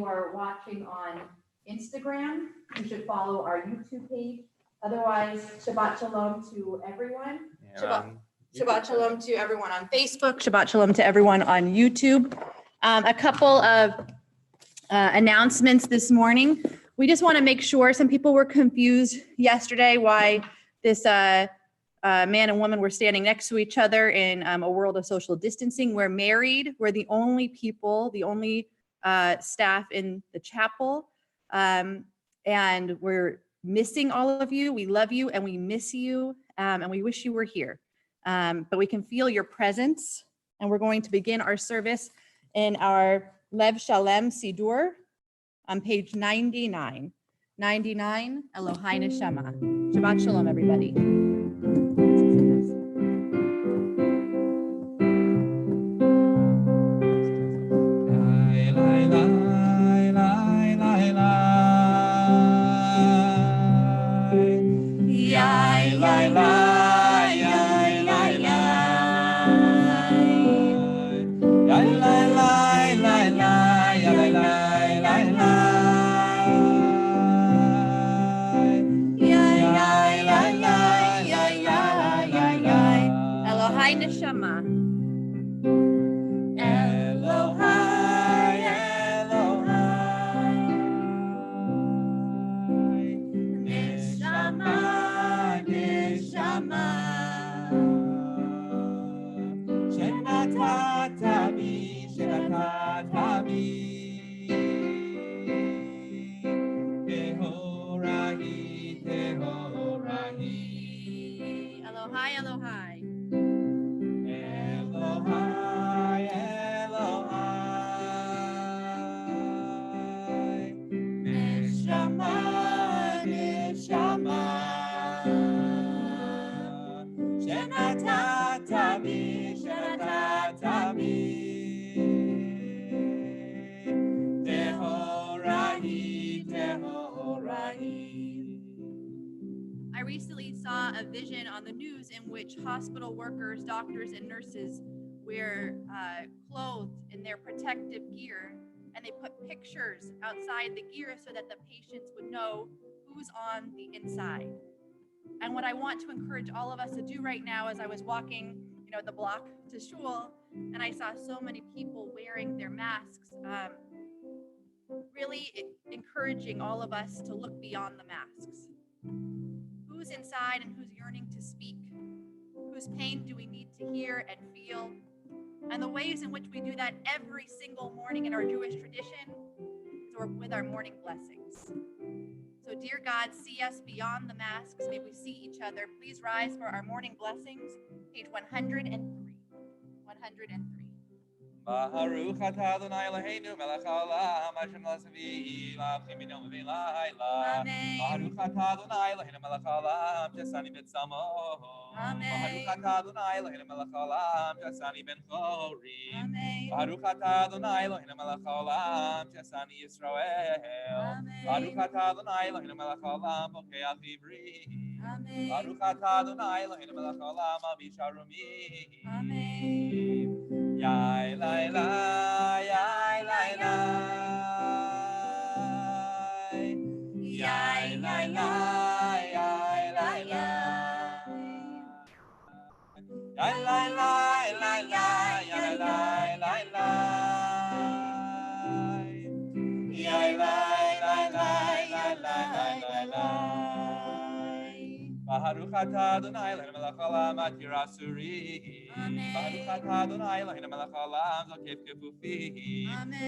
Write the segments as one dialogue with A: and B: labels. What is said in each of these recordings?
A: you are watching on Instagram, you should follow our YouTube page. Otherwise, Shabbat Shalom to everyone. Shabbat Shalom to everyone on Facebook. Shabbat Shalom to everyone on YouTube. A couple of announcements this morning. We just want to make sure, some people were confused yesterday why this man and woman were standing next to each other in a world of social distancing. We're married. We're the only people, the only staff in the chapel. And we're missing all of you. We love you and we miss you. And we wish you were here. But we can feel your presence. And we're going to begin our service in our Lev Shalem Sidur on page 99. 99, Elohai Neshama. Shabbat Shalom, everybody. Elohai Neshama. Elohai, Elohai. Neshama, Neshama. Shenatata bi, Shenatata bi. Tehorahi, Tehorahi. Elohai, Elohai. Elohai, Elohai. Neshama, Neshama. Shenatata bi, Shenatata bi. Tehorahi, Tehorahi. I recently saw a vision on the news in which hospital workers, doctors, and nurses were clothed in their protective gear, and they put pictures outside the gear so that the patients would know who's on the inside. And what I want to encourage all of us to do right now, as I was walking, the block to shul, and I saw so many people wearing their masks, really encouraging all of us to look beyond the masks. Who's inside and who's yearning to speak? Whose pain do we need to hear and feel? And the ways in which we do that every single morning in our Jewish tradition is with our morning blessings. So dear God, see us beyond the masks. May we see each other. Please rise for our morning blessings, page 103. 103. Baruch atah Adonai Eloheinu melech haolam asher nasa v'yilachim b'yom v'layla. Baruch atah Adonai Eloheinu melech haolam she'asani b'tzamo. Baruch atah Adonai Eloheinu melech haolam she'asani ben chori. Baruch atah Adonai Eloheinu melech haolam she'asani Yisrael. Baruch atah Adonai Eloheinu melech haolam pokeach ivri. Baruch atah Adonai Eloheinu melech haolam aviv sharumi. Yai lai lai, yai lai lai, yai lai lai, yai lai lai, yai lai lai, lai lai, yai lai lai lai, yai lai lai lai, lai lai lai lai. Baruch atah Adonai Eloheinu melech haolam atir asuri. Baruch atah Adonai Eloheinu melech haolam zokef kefufi.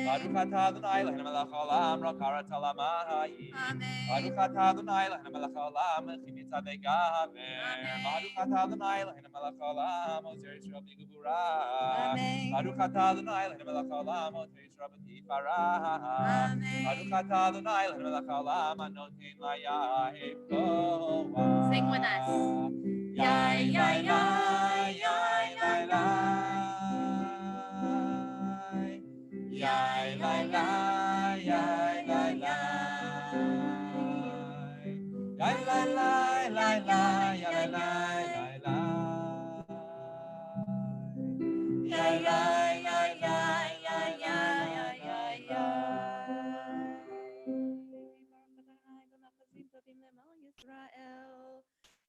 A: Baruch atah Adonai Eloheinu melech haolam rakarat alamayim. Baruch atah Adonai Eloheinu melech haolam mechimitza begaver. Baruch atah Adonai Eloheinu melech haolam ozer Yisrael b'gevura. Baruch atah Adonai Eloheinu melech haolam ozer Yisrael b'tifara. Baruch atah Adonai Eloheinu melech haolam anoten layah koah. Sing with us. Yai, yai, yai, yai, yai, yai. Yai, yai, yai, yai, yai, yai. Yai, yai, yai, yai, yai, yai, yai, yai. Yai, yai, yai, yai, yai, yai, yai, yai.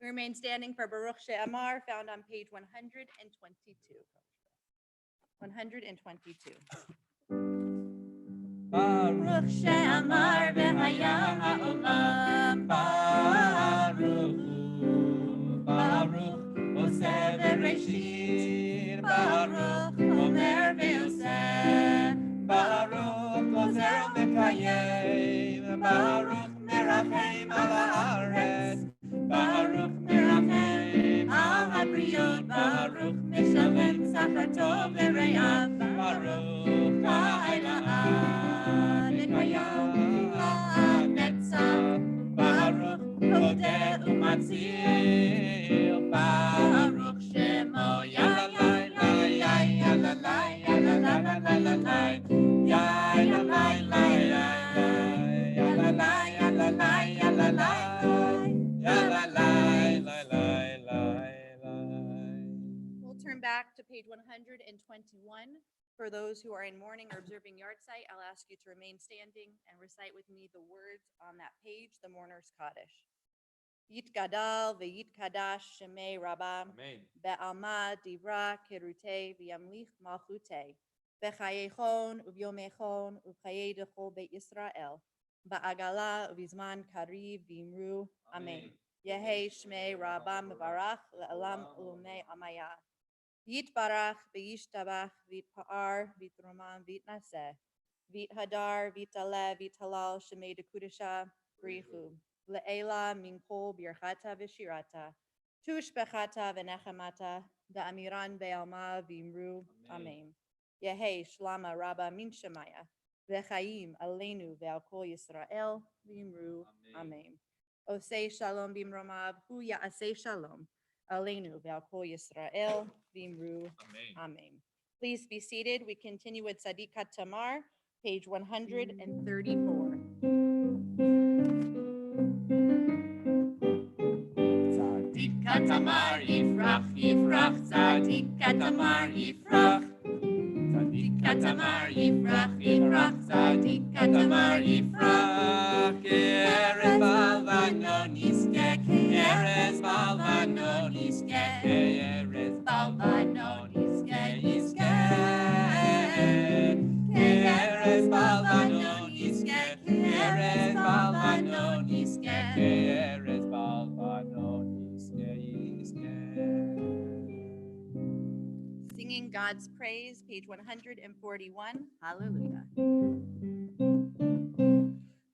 A: We remain standing for Baruch She'amar, found on page 122. 122.
B: Baruch She'amar v'haya ha'olam. Baruch Oseh v'reshit. Baruch Omer v'yoseh. Baruch Ozer v'kayem. Baruch merachem al haaretz. Baruch merachem al habriot. Baruch meshalem sachar tov l're'av. Baruch ha'ela'ad v'kayam ha'netzach. Baruch hodeh u'matzil. Baruch shemo yalalai yalalai yalalai yalalai yalalai yalalai yalalai
A: We'll turn back to page 121. For those who are in mourning or observing yard site, I'll ask you to remain standing and recite with me the words on that page, the Mourner's Kaddish. Yitgadal v'yitkadash Shema Rabba be'alma divra kerute v'yamlich malchute b'chayechon uvyomechon u'chaye dechol Beit Yisrael ba'agala uvizman kariv v'imru Amen. Yehi Shmei Rabba mevarach le'alam ulumei amaya. Yitbarach v'yishtabach v'yitpa'ar v'yitroman v'yitnaseh v'yithadar v'yitale v'yitalal Shemei dekudesha brichu le'ela minkol birchata v'shirata tushbechata v'nechamata da'amiran be'alma v'imru Amen. Yehi Shlama Rabba min Shemaya v'chaim aleinu ve'al kol Yisrael v'imru Amen. Osei shalom bimromav hu ya'aseh shalom aleinu ve'al kol Yisrael v'imru Amen. Please be seated. We continue with Tzadikat Tamar, page 134.
B: Tzadikat Tamar yifrach yifrach. Tzadikat Tamar yifrach. Tzadikat Tamar yifrach yifrach. Tzadikat Tamar yifrach. Keres balvanon yizkeh. Keres balvanon yizkeh. Keres balvanon yizkeh yizkeh. Keres balvanon yizkeh. Keres balvanon yizkeh. Keres balvanon yizkeh yizkeh.
A: Singing God's Praise, page 141. Hallelujah.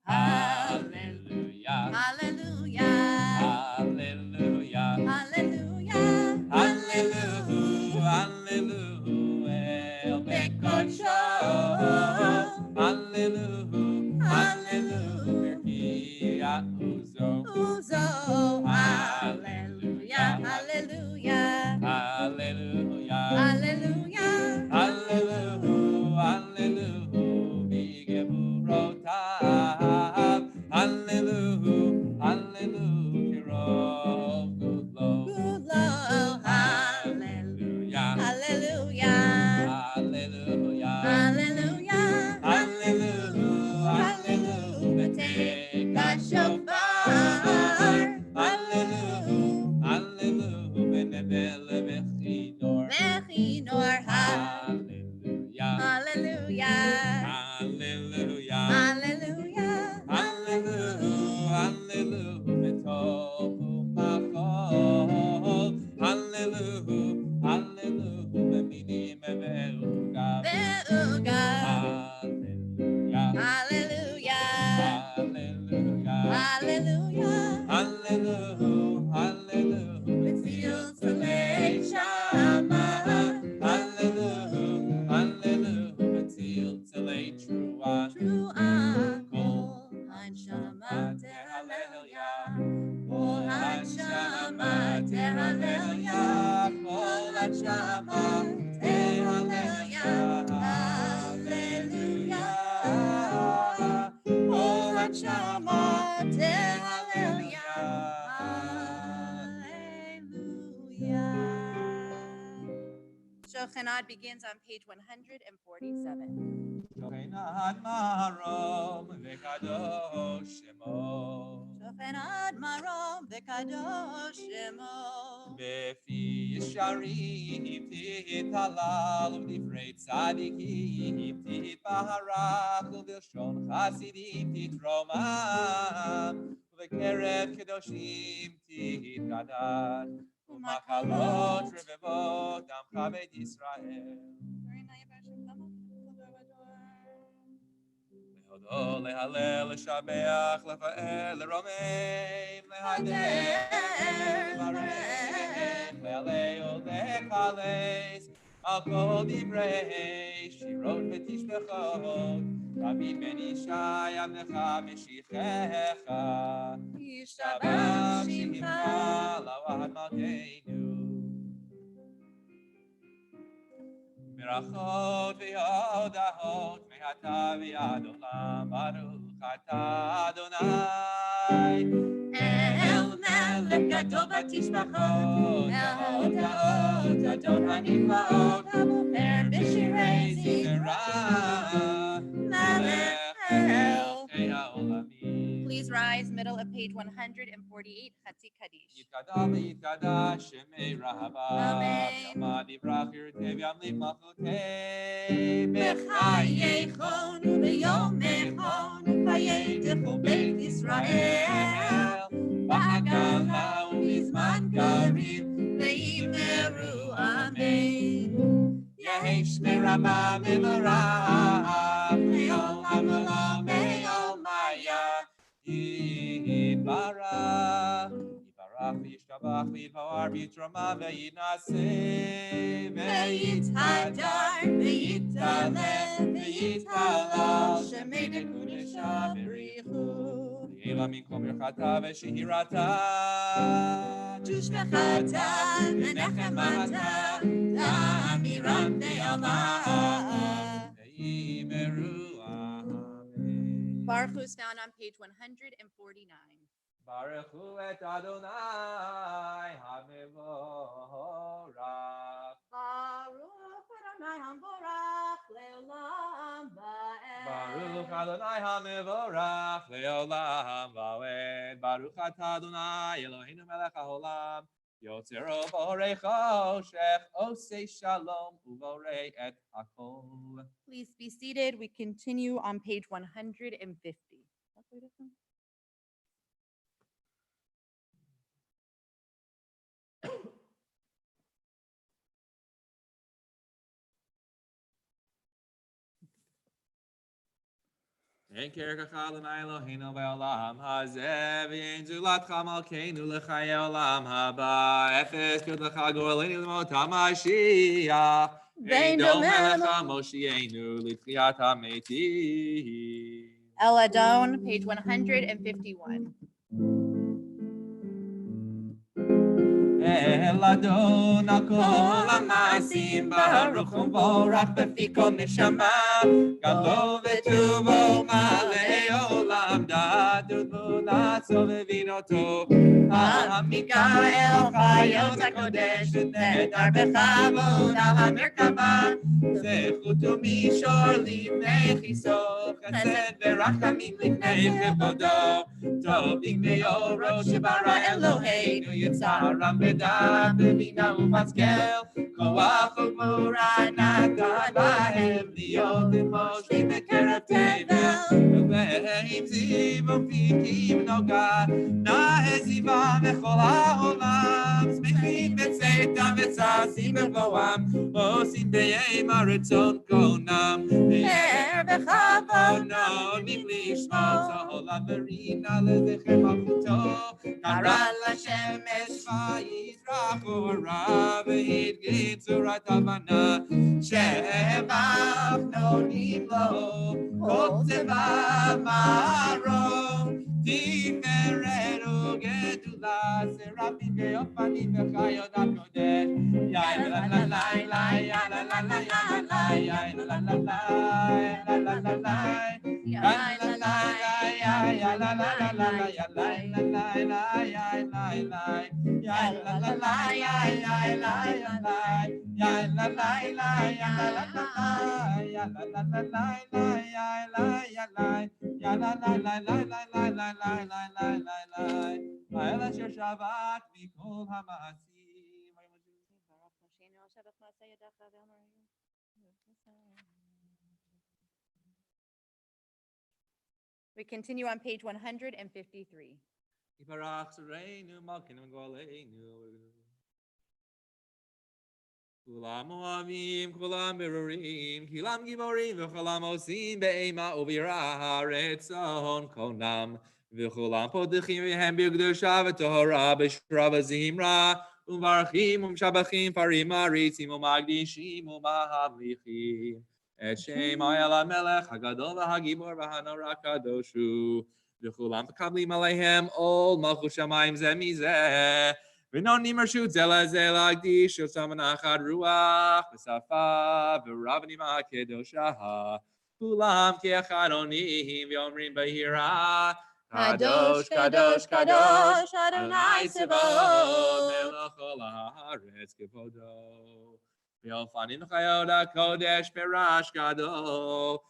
B: Hallelujah.
A: Hallelujah.
B: Hallelujah.
A: Hallelujah.
B: Hallelujah. Hallelujah. El Bekodsho. Hallelujah. Hallelujah. Birkia Uzo.
A: Uzo. Hallelujah. Hallelujah.
B: Hallelujah.
A: Hallelujah.
B: Hallelujah. Hallelujah. Bigeburotav. Hallelujah. Hallelujah. Kirov Gudlo.
A: Good Lord.
B: Hallelujah.
A: Hallelujah.
B: Hallelujah.
A: Hallelujah.
B: Hallelujah. Hallelujah. Take a shofar. Hallelujah. Hallelujah. Benebele vechinor.
A: Vechinor.
B: Hallelujah.
A: Hallelujah.
B: Hallelujah.
A: Hallelujah.
B: Hallelujah. Hallelujah. Betohu machol. Hallelujah. Hallelujah. Beminim ve'ugav.
A: Ve'ugav.
B: Hallelujah.
A: Hallelujah.
B: Hallelujah.
A: Hallelujah.
B: Hallelujah. Hallelujah. Betzil tzalei shama. Hallelujah. Hallelujah. Betzil tzalei trua.
A: Trua.
B: Kol hanshama tehallelujah. Kol hanshama tehallelujah. Kol hanshama tehallelujah. Hallelujah. Kol hanshama tehallelujah.
A: Hallelujah. Shochanad begins on page 147.
B: Shochanad marom v'kadosh shemo.
A: Shochanad marom v'kadosh kadosh shemo.
B: בפי ישרים תתהלל ובדברי צדיקים תתברך ובלשון חסידים תתרומם ובקרב קדושים תתקדש ומקלות רבבות עמך בית ישראל. להודות, להלל, לשבח, לפאר, לרומם, להדר, לברך, להלל ולחלץ, על כל דברי שירות ותשבחות, דוד בן ישי עבדך משיחך, ישתבח שמך לעד מלכנו. ברכות והודעות מעתה ועד עולם, ברוך אתה אדוני אל מלך גדול ותשבחות, ההודעות אדון הנפלאות, הבוחר בשירי זכרה, מלך מלכי העולמים.
A: Please rise, middle of page 148, Chatzi Kaddish.
B: יתקדש ויתקדש שמי רהבה, ויעמד יברח ירתה וימליך מלכותי,
A: בחייכון וביומכון ובייתך בית ישראל, בעגלה ובזמן קריב ויאמרו אמן. יהי שמי רבה מבורך, לעולם ולעולם בעולמיה יתברך. יתברך וישתבח ויתפאר ויתרומם ויתנשא ויתהדר ויתהלל ויתהלל שמי קודשה בריחו. יהי מכל ברכתה ושירתה תשבחתה ונחמתה לאמירת נעמה ויאמרו אמן. Baruch Hu is found on page 149.
B: ברכו את אדוני המבורך.
A: Baruch Adonai HaMevorach Le'olam Va'ed.
B: ברוך אדוני המבורך לעולם ועד. ברוך אתה אדוני אלוהינו מלך העולם, יוצרו בורא חושך, עושה שלום ובורא את הכל.
A: Please be seated. We continue on page 150.
B: אין כרך אדוני אלוהינו בעולם הזה, ואין זולתך מלכנו לחיי עולם הבא. אפס קודלך גואלנו למות המשיח, אין דומה לך מושיענו לתחיית המתים.
A: El Adon, page 151.
B: אל אדון על כל המעשים, ברוך ומבורך בפי כל נשמה, גדול וטובו מלא עולם, דעת ותבונה סובבין אותו. המיקאל חיות הקודש, נהדר בכבוד על המרכבה, זכות ומישור לפני כיסו, חסד ורחמים לפני כבודו, טוב בגדי אורו שברא אלוהינו, יצרם בדעת בבינה ובשכל, כוח וגבורה נתן להם להיות מושלים בקרב תבל, ובהם זיו ופיקים נוגה, נאה זיווה בכל העולם, שמחים בצאתם וששים בבואם, עושים בימה רצון קונם, פאר בכבוד נענים לשמו, זולה ורינה לזכר מלכותו, קרא לשמש ויזרח אורה, והדגים צורת הבנה, שבח נונים לו, כל צבא מערו, תפארת וגדולה, סרפים ואופנים וחיות הקודש, יאי לה לה לה לה, יאי לה לה לה לה, יאי לה לה לה לה, לה לה לה לה, יאי לה לה לה, יאי לה לה לה לה, יאי לה לה לה, יאי לה לה, יאי לה לה לה, יאי לה לה, יאי לה לה לה, יאי לה לה לה, יאי לה לה לה, יאי לה לה לה, יאי לה לה לה, Ya la la la la la la la la la la la la. Ma'ela shel Shabbat mikol ha'ma'asim.
A: We continue on page 153.
B: Yiparach Sareinu Malkinu Goleinu. Kulam Moavim, Kulam Berurim, Kilam Giborim, V'cholam Osim Be'ema Uvira Haaretzon Konam, V'cholam Podechim V'hem B'Gdusha V'Torah B'Shra V'Zimra, U'Marachim U'Shabachim Parim Maritzim U'Magdishim U'Mahamlichim, Et Shema Yisrael HaGadol VaHaGibor VaHanora Kadoshu, V'cholam P'kablim Aleihem Ol Malchus Shamayim Zeh Mizeh, V'nonim reshut zela zela gdish shel samana achad ruach v'safa v'ravnim ha'kedosha kulam ki'echad onim v'omrim b'hira kadosh kadosh kadosh Adonai Tzevaot melech kol haaretz kevodo v'yofanim chayot hakodesh berash gadol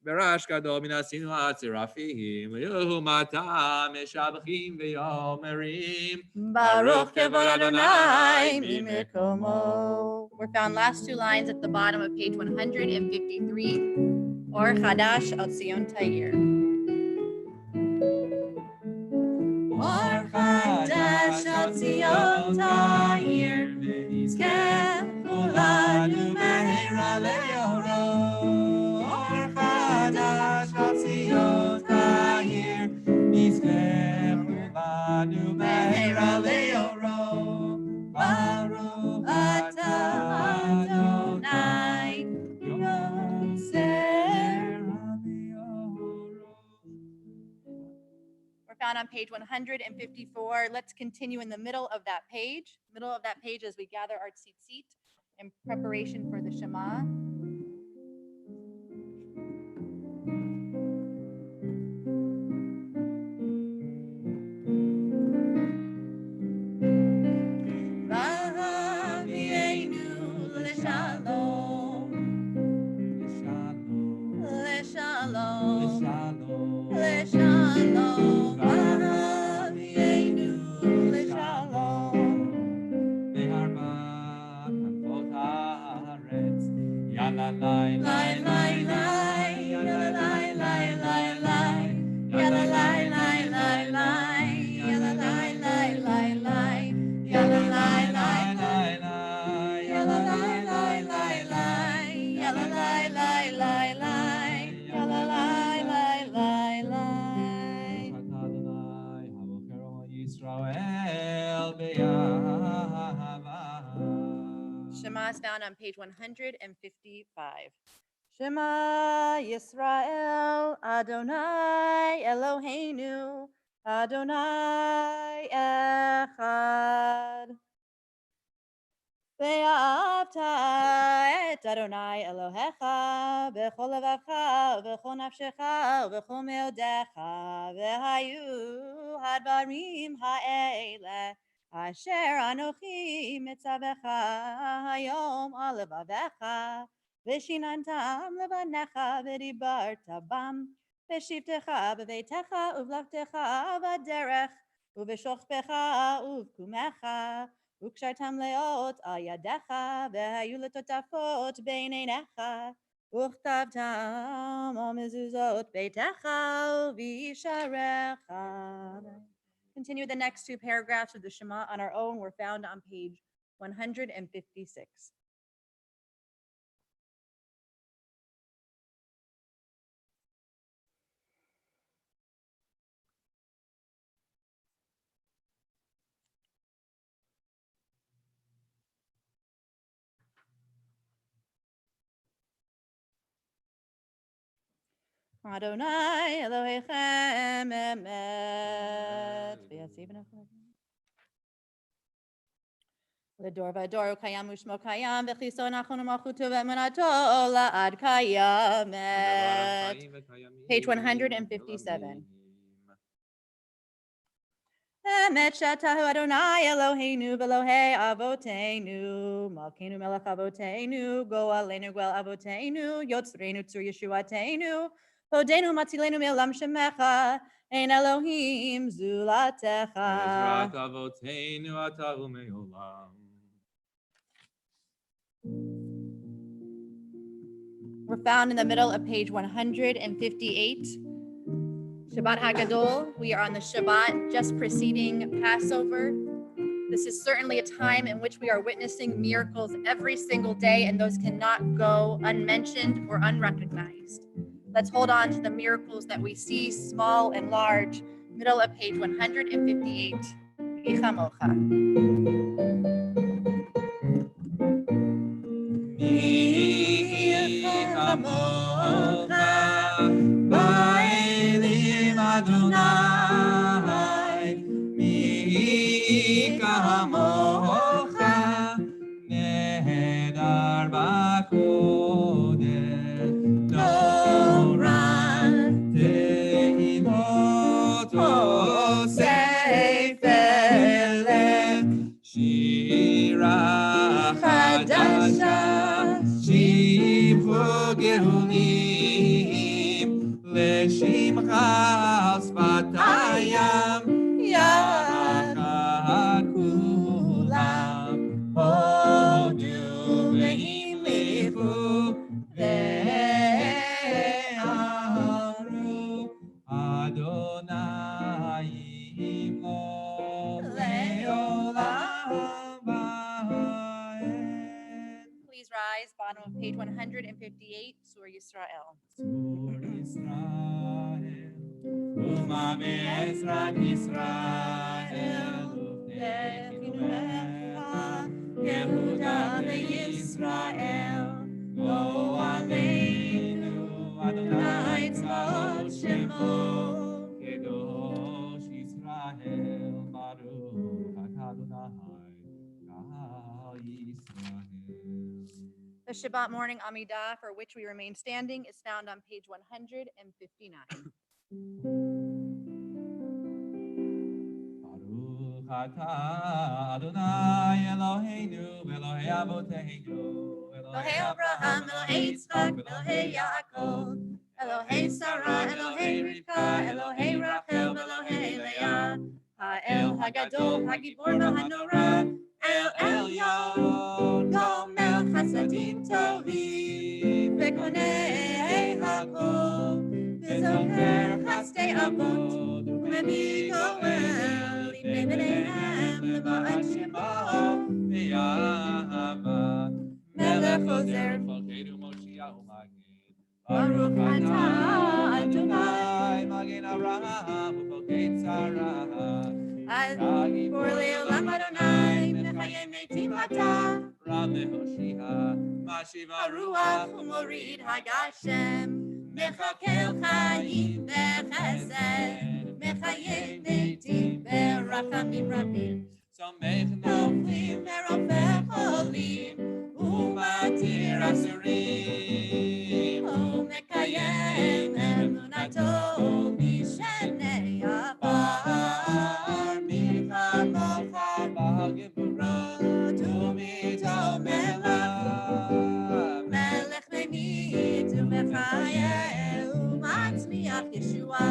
B: Berash gadol min asinu ha'tzirafim v'yohu matam meshabachim v'yomerim
A: Baruch kevod Adonai mimekomo. We're found last two lines at the bottom of page 153, or Chadash al Tzion Tayir. Or Chadash al Tzion Tayir, v'nizkeh kulanu me'era le'oro. Or Chadash al Tzion Tayir, v'nizkeh kulanu me'era le'oro. Baruch atah Adonai yoser ha'le'oro. We're found on page 154. Let's continue in the middle of that page. Middle of that page as we gather our tzitzit in preparation for the Shema. Shema is found on page 155. Shema Yisrael, Adonai Eloheinu, Adonai Echad. Ve'ahavta et Adonai Elohecha b'chol levacha v'chol nafshecha v'chol meodecha v'hayu hadvarim ha'ele asher anochi mitzavecha hayom al levavecha v'shinantam levanecha v'dibarta bam v'shivtecha b'veitecha uvlachtecha v'derech uv'shochpecha uvkumecha Ukshartam leot al yadecha ve'hayu letotafot beinenecha uchtavtam al mezuzot beitecha v'yisharecha. Continue the next two paragraphs of the Shema on our own. We're found on page 156. Adonai Elohechem emet. L'dor v'dor kayam u'shmo kayam v'chiso nachon u'malchuto v'emunato la'ad kayamet. Page 157. Emet shatahu Adonai Eloheinu v'Elohei avoteinu malkeinu melech avoteinu go'aleinu go'el avoteinu yotzreinu tzur yeshuateinu Odenu matzilenu me'olam shemecha, ein Elohim zulatecha.
B: Ezrat avotenu atahu me'olam.
A: We're found in the middle of page 158. Shabbat HaGadol. We are on the Shabbat just preceding Passover. This is certainly a time in which we are witnessing miracles every single day, and those cannot go unmentioned or unrecognized. Let's hold on to the miracles that we see, small and large. Middle of page 158. Ichamocha.
B: Ba'elim Adonai, mi kamocha, nehedar b'kodesh, Torah, tehilot, sefer, shira chadasha, shivro gehulim, Leshimcha sfatayam yachad kulam hodu ve'imlichu ve'amru Adonai imlo le'olam va'ed.
A: Please rise, bottom of page 158, Sur Yisrael.
B: Sur Yisrael, Uma be'ezrat Yisrael, Uftechinuecha, Yehuda ve'Yisrael, Lo Aleinu, Adonai tzvaot shemo, Kedosh Yisrael, Baruch Adonai, Kal Yisrael.
A: The Shabbat morning Amidah, for which we remain standing, is found on page 159.
B: Baruch atah Adonai Eloheinu, Elohei Avoteinu,
A: Elohei Abraham, Elohei Yitzchak, Elohei Yaakov, Elohei Sarah, Elohei Rivka, Elohei Rachel, Elohei Leah, Ha'el Hagadol, Hagibor Hanorah, El Elyon, Gomel Chasadim Tovim, Vekonei Hakol, V'zocher Chastei Avot, U'memi Goel, Libnei B'neihem, L'ma'at Shemo,
B: Ve'ahava,
A: Melech Ozer,
B: Cholcheinu Moshiach U'Magid.
A: Baruch atah Adonai,
B: Magen Avraham U'Cholchei Tzara.
A: Gibor Le'olam Adonai, Mechayei Metim Atah,
B: Ram Lehoshia, Mashiv
A: Haruach U'Morid Hagashem, Mechakel Chaim Bechesed, Mechayei Metim Berachamim Rabim,
B: Somech
A: Noflim Merofeh Cholim, U'Matir Asurim, U'Mekayem Emunato Mishenei Afar, Michamocha
B: B'Hageburot
A: Tumito Melech Menit U'Mechayeh U'Matzmiach Yeshua.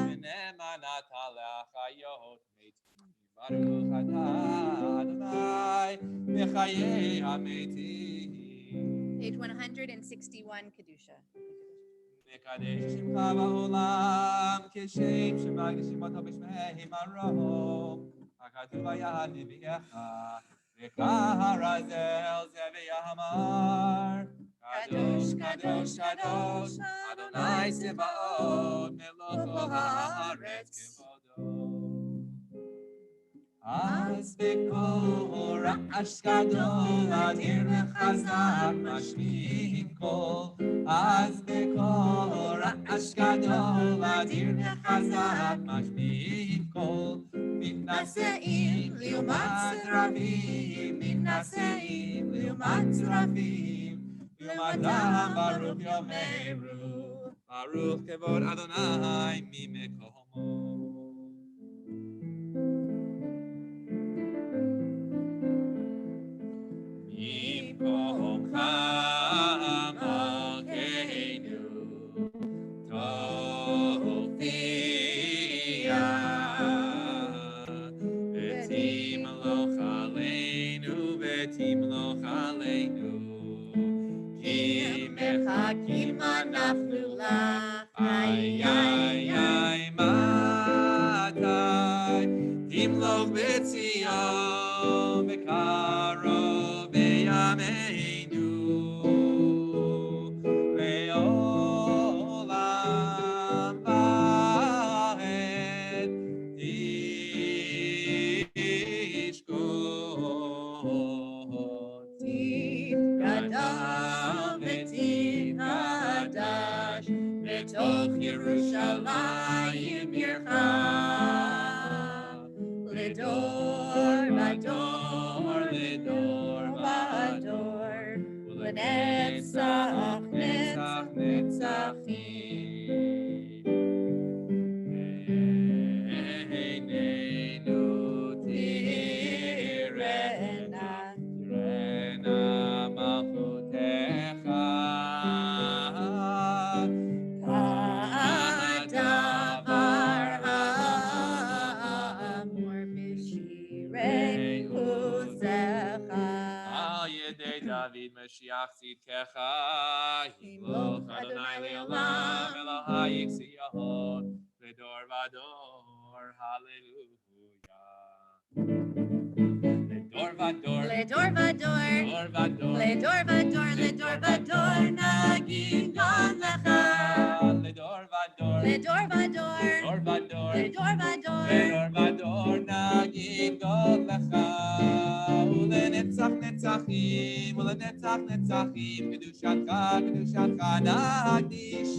B: V'nemanat Ha'achayot Meitim. Baruch atah Adonai Mechayei HaMeitim.
A: Page 161, Kedusha.
B: Kaddish Shimcha ba'olam Kishem Shemagdishim Oto B'Shmei Marom HaKatuv Hayad Nevi'echa V'Kaharazel Zeve'Yahamar Kadosh, Kadosh, Kadosh Adonai Tzebaot Melech Kol Haaretz Kevodo. Az b'kol ra'ash gadol adir v'chazak mashmi'im kol. Az b'kol ra'ash gadol adir v'chazak mashmi'im kol. Mitnase'im liumat tzrafim, mitnase'im liumat tzrafim. Liumatam baruch yomeru, baruch kevod Adonai mimekomo. Mimkom Malkeinu, Ay, ay, ay, matai, timloch b'tzion, v'karov b'yameinu, le'olam va'ed tishkot. Gadol v'tikadash, B'toch Yerushalayim Yircha, Lidor Vador, Lidor Vador, L'netzach, Netzach, Netzachim. Einenu tirena, tirena malchutecha. David Mashiach Tzidkecha, Yimloch Adonai Le'olam, Elohai Yitziyahot, Ledor Vador, Hallelujah. Ledor Vador, Ledor Vador, Ledor Vador, Ledor Vador, Nagid Gan Lecha. Ledor Vador, Ledor Vador, Ledor Vador, Ledor Vador, Ledor Vador, Nagid Gan Lecha. Ulenetzach netzachim, ulenetzach netzachim, kedushatcha, kedushatcha nagdish.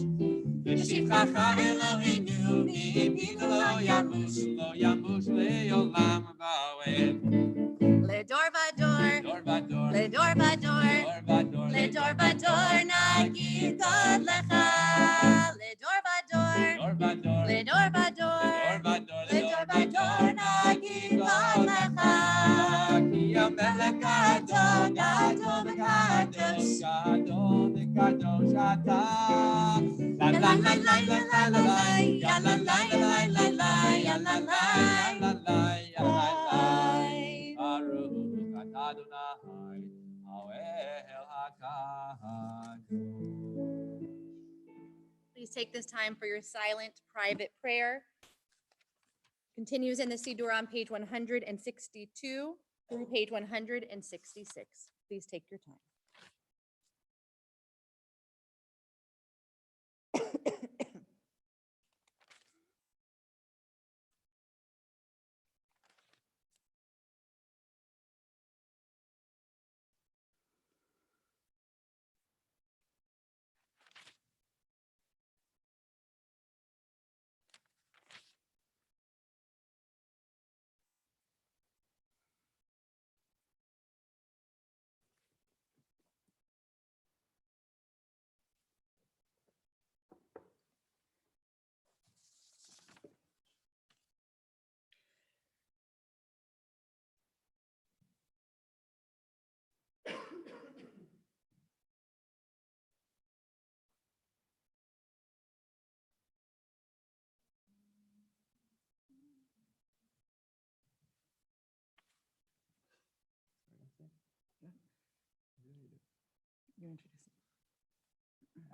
B: V'shivchacha Eloheinu, v'iminu lo yamush le'olam va'ed. Ledor vador, Ledor vador, Ledor vador, Ledor vador, nagid God lecha. Ledor vador, Ledor vador, Ledor vador, nagid God lecha. Melech gadol, gadol v'kadosh, gadol v'kadosh ata. La la la la la la la la, ya la la la la la la, ya la la la la ya la la. Baruch atah Adonai, Ha'el HaKadosh.
A: Please take this time for your silent, private prayer. Continues in the Siddur on page 162. Through page 166. Please take your time.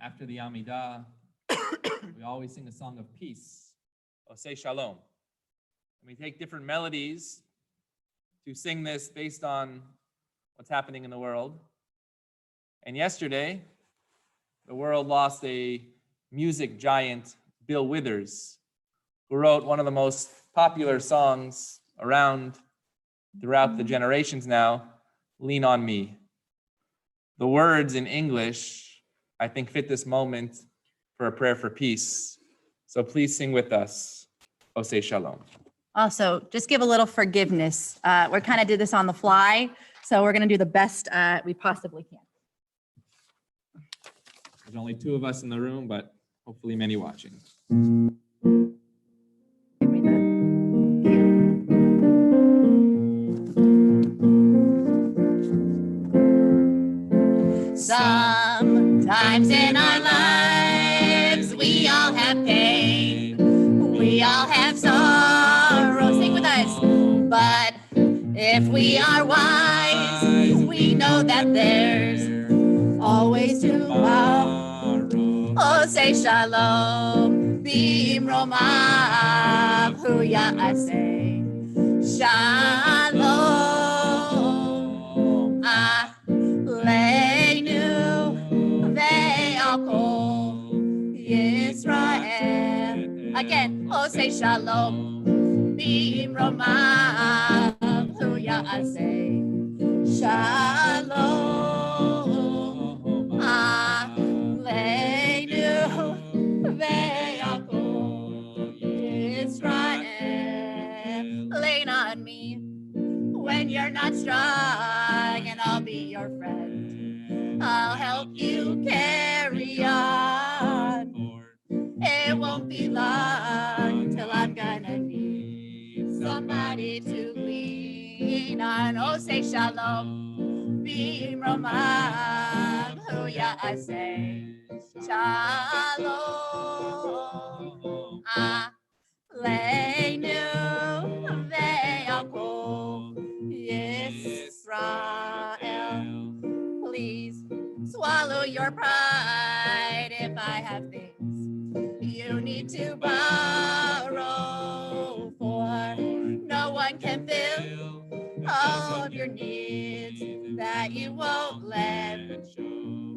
B: After the Amidah, we always sing a song of peace, Osei Shalom. And we take different melodies to sing this based on what's happening in the world. And yesterday, the world lost a music giant, Bill Withers, who wrote one of the most popular songs around throughout the generations now, Lean on Me. The words in English, I think, fit this moment for a prayer for peace. So please sing with us, Osei Shalom.
A: Also, just give a little forgiveness. We kind of did this on the fly, so we're going to do the best we possibly can.
B: There's only 2 of us in the room, but hopefully many watching.
C: Sometimes in our lives, we all have pain, we all have sorrow. Sing with us. But if we are wise, we know that there's always tomorrow. Oh, Osei Shalom, Bimromav, Hu Ya'aseh. Shalom, Aleinu, Ve'al Kol Yisrael. Again, Osei Shalom, Bimromav, Hu Ya'aseh. Shalom, Aleinu, Ve'al Kol Yisrael. Lean on me when you're not strong, and I'll be your friend. I'll help you carry on. It won't be long till I'm gonna need somebody to lean on. Oh, say shalom, b'mromav, hu ya'aseh. Shalom, aleinu ve'al kol Yisrael. Please swallow your pride if I have things you need to borrow, for no one can fill all of your needs that you won't let.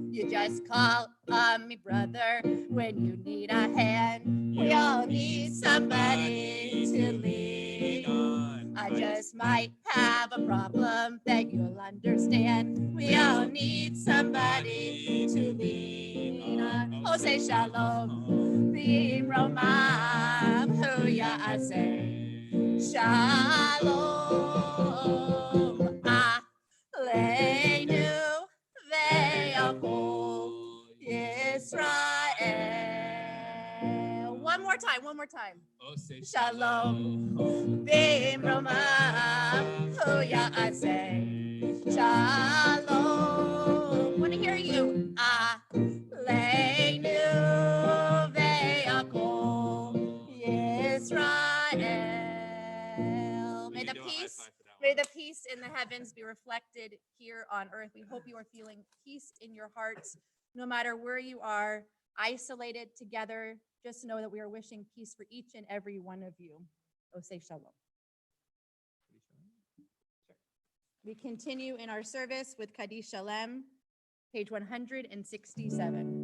C: You just call on me, brother, when you need a hand. We all need somebody to lean on. I just might have a problem that you'll understand. We all need somebody to lean on. Oh, say shalom, b'mromav, hu ya'aseh. Shalom, aleinu ve'al kol Yisrael. One more time. Shalom, b'mromav, hu ya'aseh. Shalom. Want to hear you. Aleinu ve'al kol Yisrael. May the peace in the heavens be reflected here on earth. We hope you are feeling peace in your hearts, no matter where you are, isolated, together. Just know that we are wishing peace for each and every one of you. Oh, say shalom. We continue in our service with Kaddish Shalem, page 167.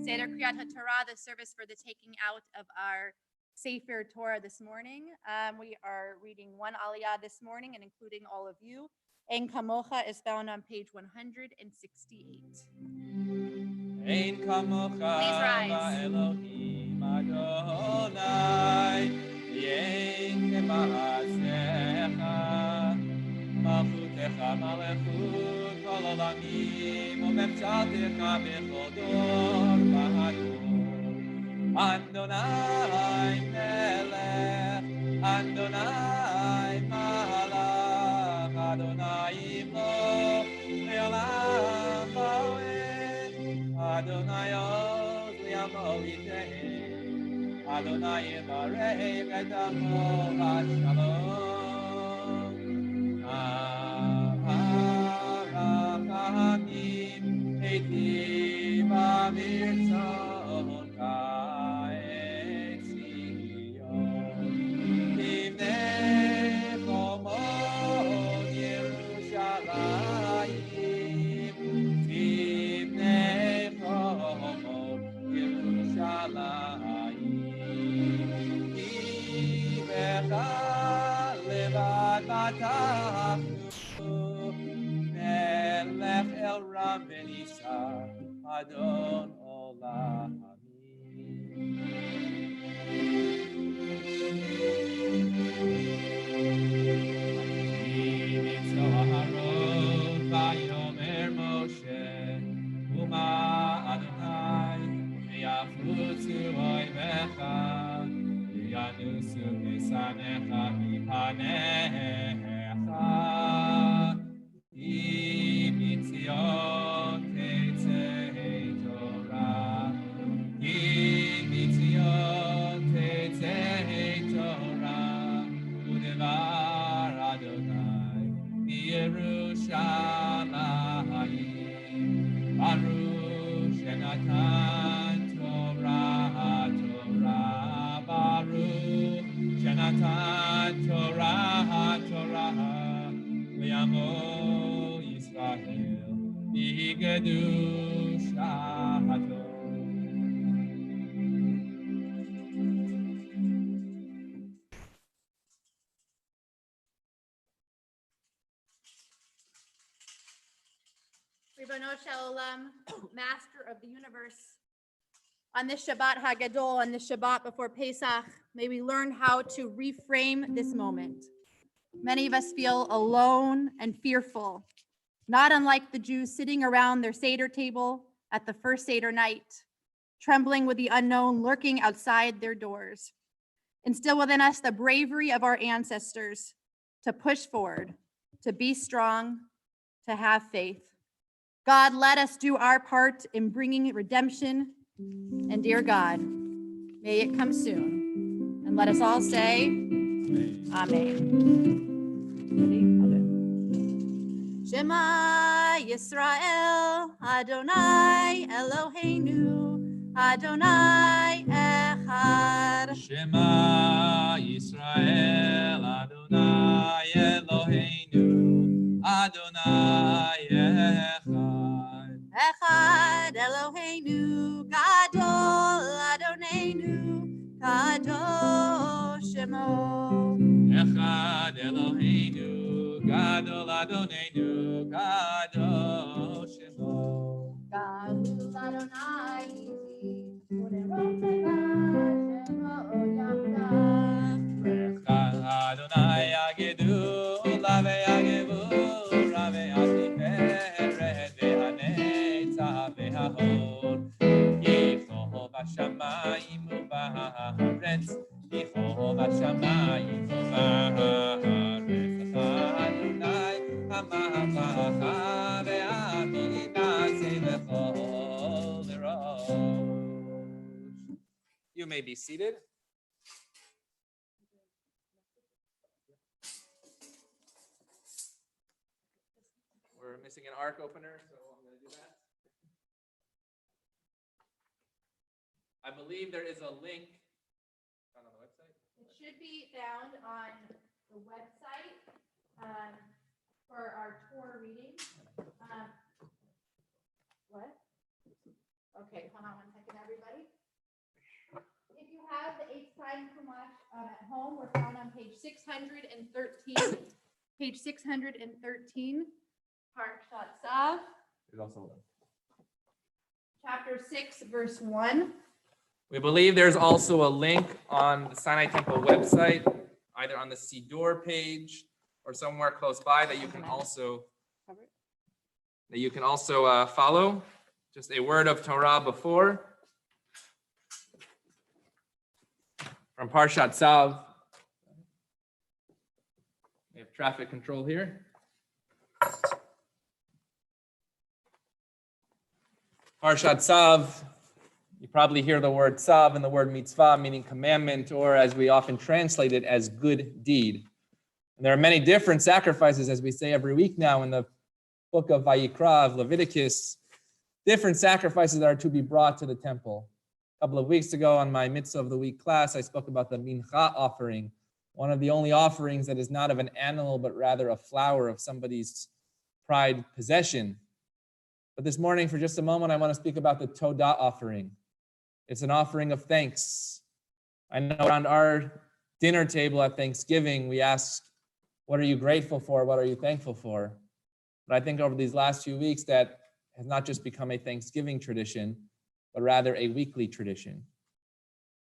C: Seder Kriyat HaTorah, the service for the taking out of our Sefer Torah this morning. We are reading one Aliyah this morning and including all of you. Ein Kamocha is found on page 168.
B: Ein kamocha Elohim Adonai, Ein kemaasecha, Malchutecha malechut kol olamim, Umemshaltecha bechol dor v'hador. Adonai melech, Adonai malach, Adonai imloch, le'olam va'oed. Adonai oz li'amo yitehem, Adonai yivarech et amo v'shalom. Avarachamim eitiv amirtzon ka'et Zion, Livnei chomot Yerushalayim, Livnei chomot Yerushalayim, Ibecha levad batachnu, Melech el Ram v'Nisa, Adon olamim. Besanecha mipanecha. Imitzion tetzei Torah. Imitzion tetzei Torah. Udevar Adonai Yerushalayim. Baruch Shenatan Torah, Torah. Baruch Shenatan Torah, Torah. Le'amo Yisrael B'kedushato.
A: Ribbono Shel Olam, Master of the universe. On this Shabbat Hagadol, on this Shabbat before Pesach, may we learn how to reframe this moment. Many of us feel alone and fearful, not unlike the Jews sitting around their Seder table at the first Seder night, trembling with the unknown lurking outside their doors. Instill within us the bravery of our ancestors to push forward, to be strong, to have faith. God, let us do our part in bringing redemption. And dear God, may it come soon. And let us all say, Amen. Ready? I'll do it. Shema Yisrael, Adonai Eloheinu, Adonai Echad.
B: Shema Yisrael, Adonai Eloheinu, Adonai Echad.
A: Echad Eloheinu, Gadol Adonenu, Kadosh Shemo.
B: Echad Eloheinu, Gadol Adonenu, Kadosh Shemo.
A: Gadol Adonai, Uneroteka Shemo Yachdav.
B: Echad Adonai Yagedu, Lave Yagevu, Rave Atiferet, Vehanetza Vehahor. Yehovah Shamayim U'Ba'aretz, Yehovah Shamayim U'Ba'aretz. Adonai Hamachacha ve'Amidah Zevechol Erosh. You may be seated. We're missing an ark opener, so I'm going to do that. I believe there is a link on the website.
A: It should be found on the website for our Torah reading. What? Okay, hold on one second, everybody. If you have the 8-sign Chumash at home, we're found on page 613. Page 613, Parshat Tzav,
B: There's also a link.
A: chapter 6, verse 1.
B: We believe there's also a link on the Sinai Temple website, either on the Siddur page or somewhere close by that you can also follow. Just a word of Torah before from Parshat Tzav. We have traffic control here. Parshat Tzav. You probably hear the word tzav and the word mitzvah, meaning commandment, or as we often translate it, as good deed. And there are many different sacrifices, as we say every week now in the book of Vayikra, of Leviticus, different sacrifices that are to be brought to the temple. A couple of weeks ago on my Mitzvah of the Week class, I spoke about the mincha offering, one of the only offerings that is not of an animal, but rather a flower of somebody's prized possession. But this morning, for just a moment, I want to speak about the Todah offering. It's an offering of thanks. I know around our dinner table at Thanksgiving, we ask, what are you grateful for? What are you thankful for? But I think over these last few weeks, that has not just become a Thanksgiving tradition, but rather a weekly tradition.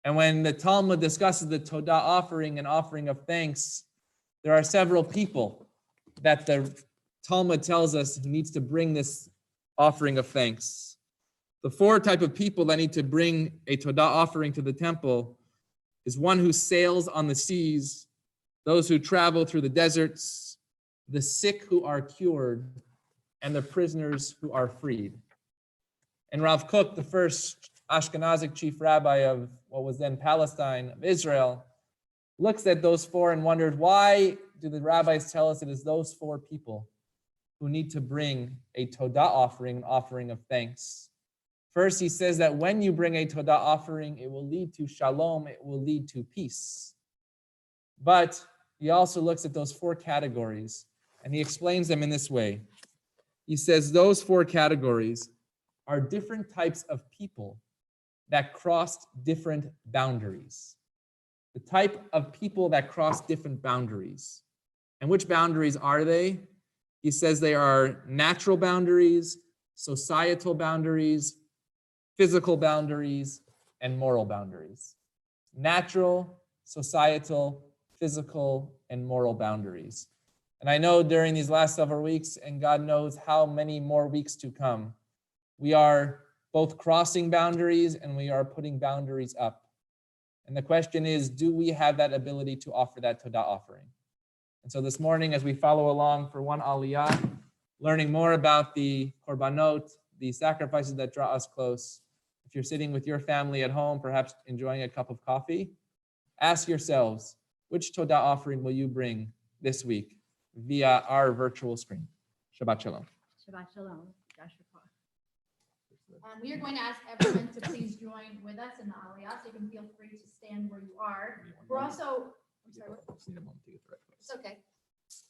B: And when the Talmud discusses the Todah offering and offering of thanks, there are several people that the Talmud tells us needs to bring this offering of thanks. The four type of people that need to bring a Todah offering to the temple is one who sails on the seas, those who travel through the deserts, the sick who are cured, and the prisoners who are freed. And Rav Kook, the first Ashkenazic chief rabbi of what was then Palestine, of Israel, looks at those four and wondered, why do the rabbis tell us it is those four people who need to bring a Todah offering, an offering of thanks? First, he says that when you bring a Todah offering, it will lead to shalom, it will lead to peace. But he also looks at those four categories, and he explains them in this way. He says those four categories are different types of people that crossed different boundaries. The type of people that cross different boundaries. And which boundaries are they? He says they are natural boundaries, societal boundaries, physical boundaries, and moral boundaries. Natural, societal, physical, and moral boundaries. And I know during these last several weeks, and God knows how many more weeks to come, we are both crossing boundaries and we are putting boundaries up. And the question is, do we have that ability to offer that Todah offering? And so this morning, as we follow along for one Aliyah, learning more about the korbanot, the sacrifices that draw us close, if you're sitting with your family at home, perhaps enjoying a cup of coffee, ask yourselves, which Todah offering will you bring this week via our virtual screen? Shabbat Shalom.
C: Shabbat Shalom. We are going to ask everyone to please join with us in the Aliyah, so you can feel free to stand where you are. We're also, it's okay.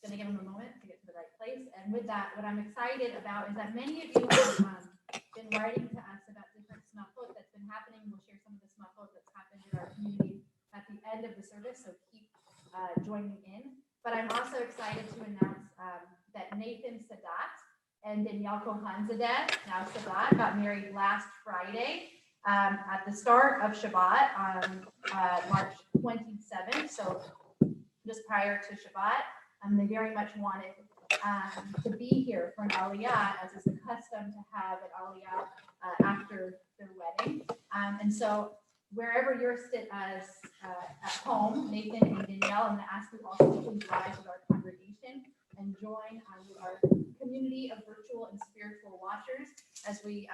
C: Going to give them a moment to get to the right place. And with that, what I'm excited about is that many of you have been writing to us about different smachot that's been happening. We'll share some of the smachot that's happened in our community at the end of the service, so keep joining in. But I'm also excited to announce that Nathan Sadat and Danielle Kohanzadeh, now Shabbat, got married last Friday at the start of Shabbat on March 27th, so just prior to Shabbat. They very much wanted to be here for an Aliyah, as is the custom to have an Aliyah after their wedding. And so wherever you're at home, Nathan and Danielle, I'm going to ask you also to please rise with our congregation and join with our community of virtual and spiritual watchers as we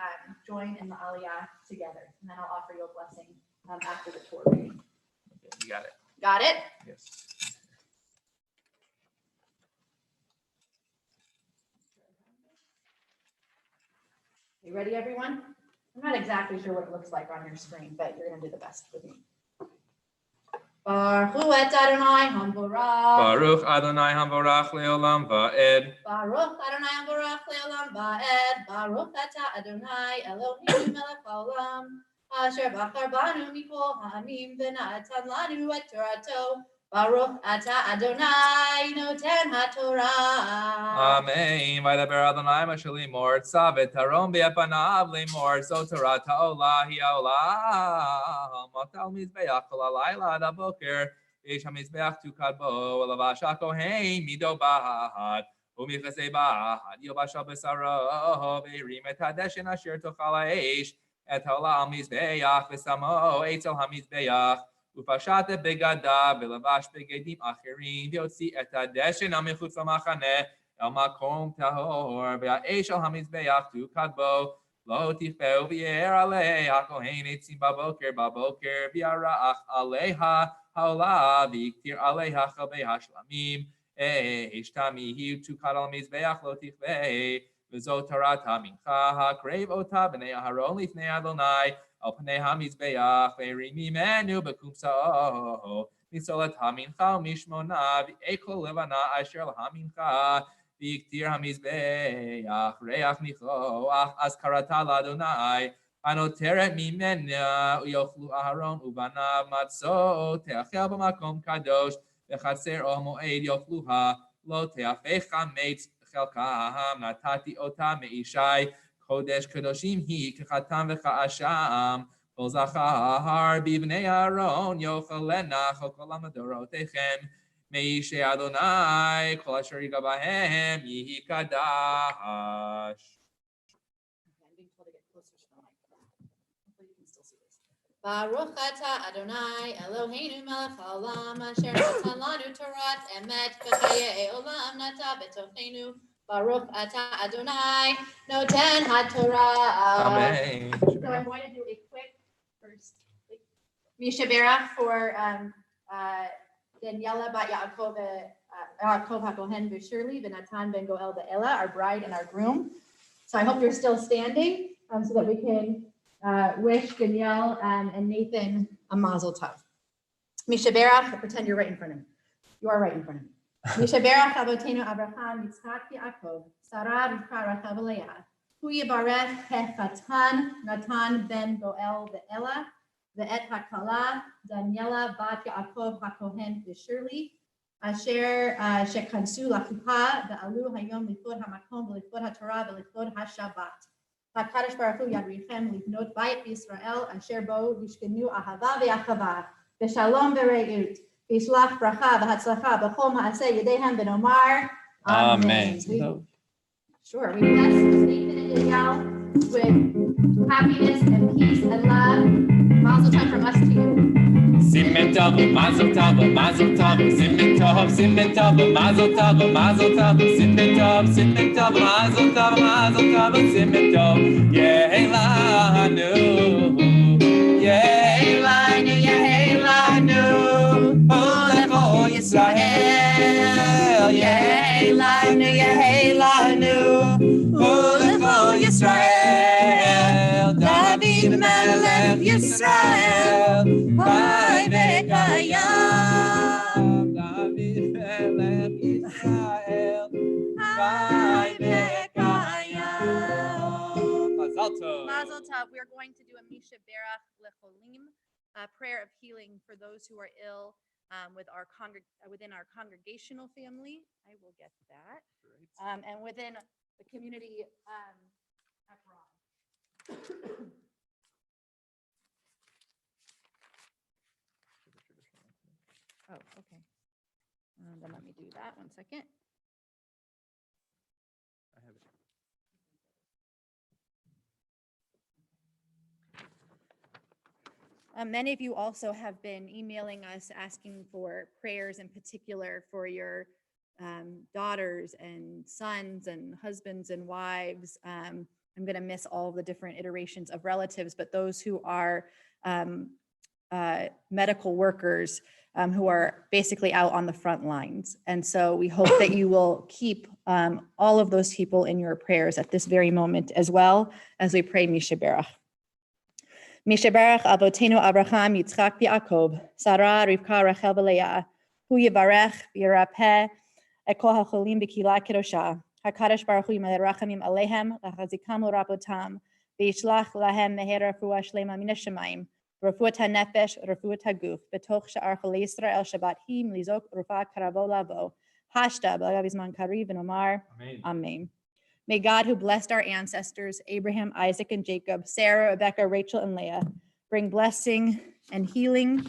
C: join in the Aliyah together. And then I'll offer you a blessing after the Torah reading.
B: You got it.
C: Got it?
B: Yes.
C: You ready, everyone? I'm not exactly sure what it looks like on your screen, but you're going to do the best with me. Baruch Adonai Hamvorach.
B: Baruch Adonai Hamvorach Leolam Va'ed.
C: Baruch Adonai Hamvorach Leolam Va'ed. Baruch Ata Adonai Elohim Melech Haolam. Asher Bachar Banu Mikol Ha'amim V'natan Lanu Et Torato. Baruch Ata Adonai Noten HaTorah.
B: Amen. Vaydaber Adonai Moshe Limor Tzavet Tarom Be'apanav Limor Zotorah Ta'olah Hi'olah Matal Mizbeach Kol Halayla Ad HaBoker Yesh HaMizbeach Tukad Bo Lavash HaKohen Mido Bahad U'michasei Bahad Yobasha B'saro Ve'rim Et HaDeshen Asher Tochal HaEsh Et HaOlah HaMizbeach V'samo Eitzel HaMizbeach ופשט בגדיו ולבש בגדים אחרים והוציא את הדשן מחוץ למחנה אל מקום טהור והאש על המזבח תוקד בו לא תכפה ויער עליה הכהן עצים בבוקר וירח עליה העולה והקטיר עליה חלבי השלמים אש תמיד תוקד על המזבח לא תכפה וזאת תורת המנחה הקרב אותה בני אהרון לפני אדוני על פני המזבח והרים ממנו בקופסאו ניצולת המנחה ומשמונה ואכל לבנה אשר להמנחה והקטיר המזבח ריח ניחוח אז קראתה לאדוני הנותרת ממנה ויאכלו אהרון ובניו מצות תאכל במקום קדוש בחצר אוהל מועד יאכלוה לא תהפך חמץ חלקם נתתי אותה מאישי קודש קדושים היא כחתם וכאשם כל זכר בבני אהרון יאכלנה כל מדורותיכם מאישי אדוני כל אשר ייגע בהם יהי קדש.
C: Baruch atah Adonai Eloheinu melech haolam asher natan lanu Torah emet v'chayei olam nata b'tochenu. Baruch atah Adonai noten haTorah.
B: Amen.
A: So I'm going to do a quick first Mishabera for Daniela Bat Yaakov HaKohen V'Shirley V'Natan Ben Goel Be'ela, our bride and our groom. So I hope you're still standing so that we can wish Danielle and Nathan a mazel tov. Mishabera, pretend you're right in front of him. You are right in front of him. Mishabera Avotenu Abraham Yitzchak Yaakov Sarah Rivka Rachel Leah. Hu yibarech Hefatan Natan Ben Goel Be'ela Ve'et HaKala Daniela Bat Yaakov HaKohen V'Shirley Asher Shekansu Lachupa Ve'alu Hayom Lichod HaMakom V'Lichod HaTorah V'Lichod HaShabbat. HaKadosh Baruch Hu Yadrichem Livnot Bayit B'Yisrael Asher Bo Yishkenu Ahava Ve'Achava V'Shalom Ve'Re'ut V'Shlach Bracha V'Hatzlacha B'Chol Ma'aseh Yedehem V'Nomar Amen. Sure, we bless Nathan and Danielle with happiness and peace and love. Mazel tov from us to you.
B: Simen tov, mazel tov, mazel tov, simen tov, simen tov, mazel tov, mazel tov, simen tov, mazel tov, mazel tov, simen tov. Yehelanu, yehelanu, yehelanu, Ulecho Yisrael, yehelanu, yehelanu, Ulecho Yisrael, David Melech Yisrael, Chai v'kayam, David Melech Yisrael, Chai v'kayam. Mazel tov.
A: Mazel tov. We are going to do a Misha Berach Lecholim, a prayer of healing for those who are ill within our congregational family. I will get that. And within the community abroad. Oh, okay. Then let me do that 1 second.
B: I have it.
A: Many of you also have been emailing us asking for prayers in particular for your daughters and sons and husbands and wives. I'm going to miss all the different iterations of relatives, but those who are medical workers who are basically out on the front lines. And so we hope that you will keep all of those people in your prayers at this very moment, as well as we pray Mishaberach. Mishaberach Avotenu Abraham Yitzchak Yaakov Sarah Rivka Rachel Leah Hu Yivarech V'Yirapeh Et Kol HaCholim B'Kila Kedosha HaKadosh Baruch Hu Yimelech Rachamim Aleihem L'Chazikam L'Rabotam V'Yishlach Lahem Meher Refuah Shlema Min HaShamayim Refuat HaNefesh Refuat HaGuf B'toch Sha'ar Cholei Yisrael Shabbat Him Lizok Rufa Karavo Lavo Hashta B'Agav Zman Kariv V'Nomar Amen. May God, who blessed our ancestors, Abraham, Isaac, and Jacob, Sarah, Rebecca, Rachel, and Leah, bring blessing and healing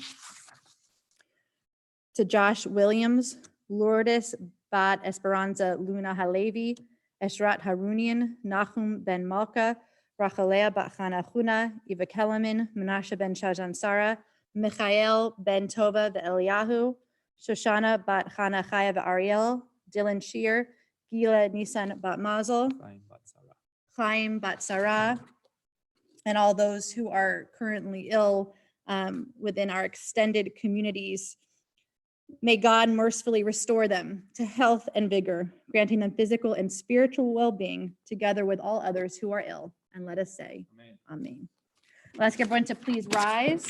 A: to Josh Williams, Lourdes Bat Esperanza Luna Halevi, Esrat Harunian, Nahum Ben Malka, Rachalea Bat Chana Chuna, Eva Kelamin, Menashe Ben Shajan Sarah, Michael Ben Tova Eliyahu, Shoshana Bat Chana Chaya Ariel, Dylan Shear, Gila Nisan Bat Mazel, Chaim Bat Sarah, and all those who are currently ill within our extended communities. May God mercifully restore them to health and vigor, granting them physical and spiritual well-being together with all others who are ill. And let us say, Amen. Amen. Let's get everyone to please rise.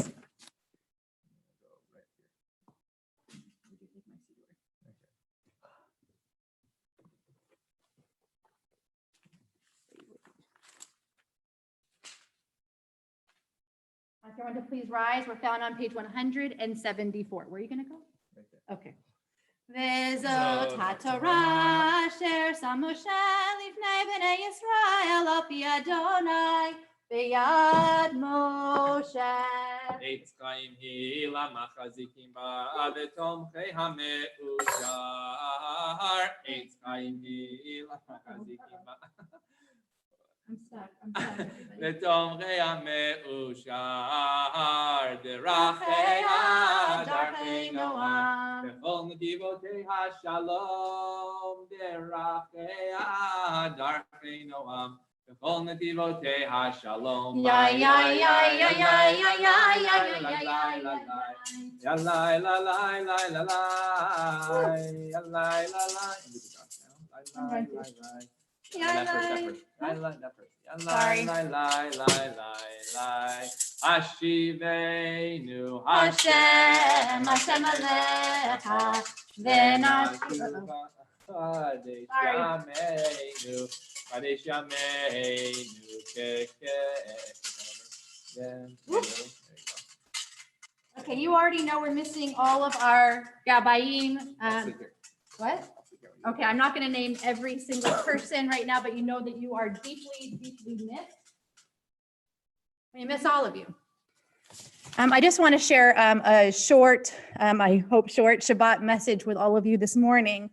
A: Everyone to please rise. We're found on page 174. Where are you going to go?
B: Right there.
A: Okay. Vezot haTorah asher sam Moshe lifnei bnei Yisrael al pi Adonai beyad Moshe.
B: Eitz Chaim hi lamachazikim ba vetomchei hameushar. Eitz Chaim hi lamachazikim ba.
A: stuck. everybody.
B: לתומכי המאושר, דרכיה דרכי נועם, בכל נתיבותיה שלום, דרכיה דרכי נועם, בכל נתיבותיה שלום.
C: יא יא יא יא יא יא יא יא
B: Ashivenu
C: Hashem, Hashem Alecha,
B: Kaddish Yameinu,
A: Okay, you already know we're missing all of our Gabayim. What? Okay, I'm not going to name every single person right now, but you know that you are deeply, deeply missed. We miss all of you. I just want to share a short, I hope short, Shabbat message with all of you this morning,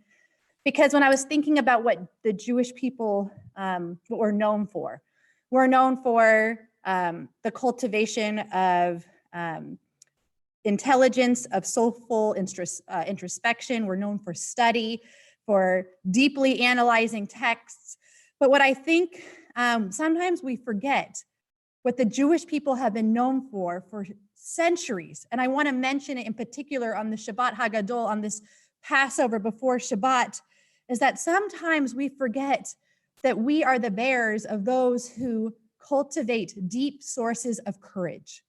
A: because when I was thinking about what the Jewish people, what we're known for the cultivation of intelligence, of soulful introspection. We're known for study, for deeply analyzing texts. But what I think sometimes we forget what the Jewish people have been known for centuries. And I want to mention it in particular on the Shabbat Hagadol, on this Passover before Shabbat, is that sometimes we forget that we are the bearers of those who cultivate deep sources of courage.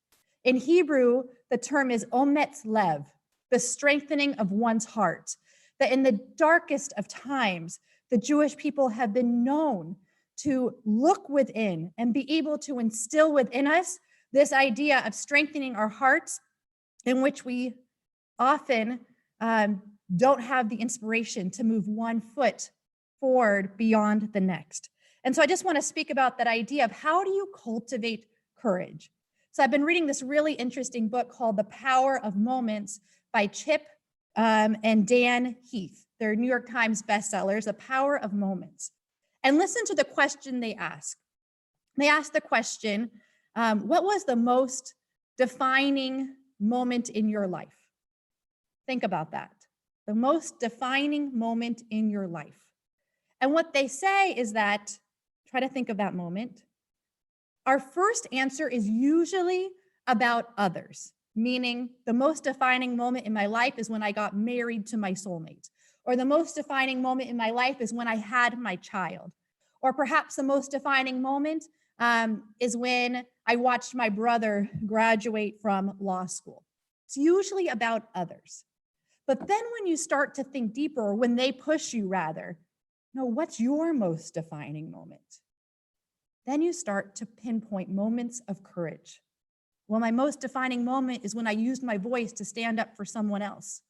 A: In Hebrew, the term is ometz lev, the strengthening of one's heart. That in the darkest of times, the Jewish people have been known to look within and be able to instill within us this idea of strengthening our hearts, in which we often don't have the inspiration to move one foot forward beyond the next. And so I just want to speak about that idea of how do you cultivate courage? So I've been reading this really interesting book called The Power of Moments by Chip and Dan Heath. They're New York Times bestsellers, The Power of Moments. And listen to the question they ask. They ask the question, what was the most defining moment in your life? Think about that. The most defining moment in your life. And what they say is that, try to think of that moment. Our first answer is usually about others, meaning the most defining moment in my life is when I got married to my soulmate, or the most defining moment in my life is when I had my child, or perhaps the most defining moment is when I watched my brother graduate from law school. It's usually about others. But then when you start to think deeper, or when they push you rather, no, what's your most defining moment? Then you start to pinpoint moments of courage. Well, my most defining moment is when I used my voice to stand up for someone else.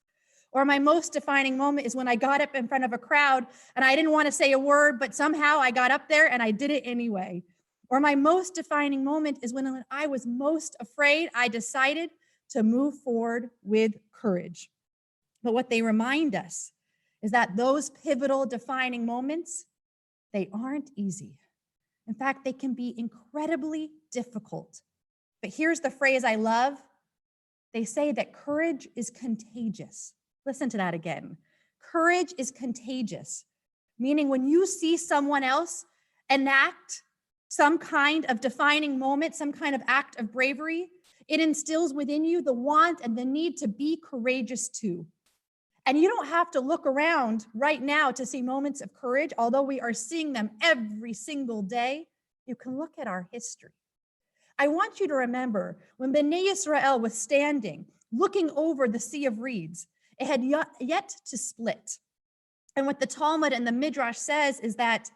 A: Or my most defining moment is when I got up in front of a crowd and I didn't want to say a word, but somehow I got up there and I did it anyway. Or my most defining moment is when I was most afraid, I decided to move forward with courage. But what they remind us is that those pivotal defining moments, they aren't easy. In fact, they can be incredibly difficult. But here's the phrase I love. They say that courage is contagious. Listen to that again. Courage is contagious, meaning when you see someone else enact some kind of defining moment, some kind of act of bravery, it instills within you the want and the need to be courageous too. And you don't have to look around right now to see moments of courage, although we are seeing them every single day. You can look at our history. I want you to remember when Bnei Yisrael was standing, looking over the Sea of Reeds, it had yet to split. And what the Talmud and the Midrash says is that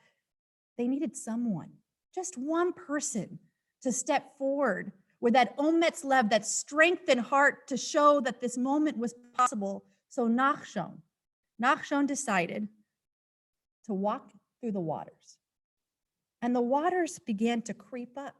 A: they needed someone, just one person, to step forward with that ometz lev, that strength in heart to show that this moment was possible. So Nachshon decided to walk through the waters. And the waters began to creep up.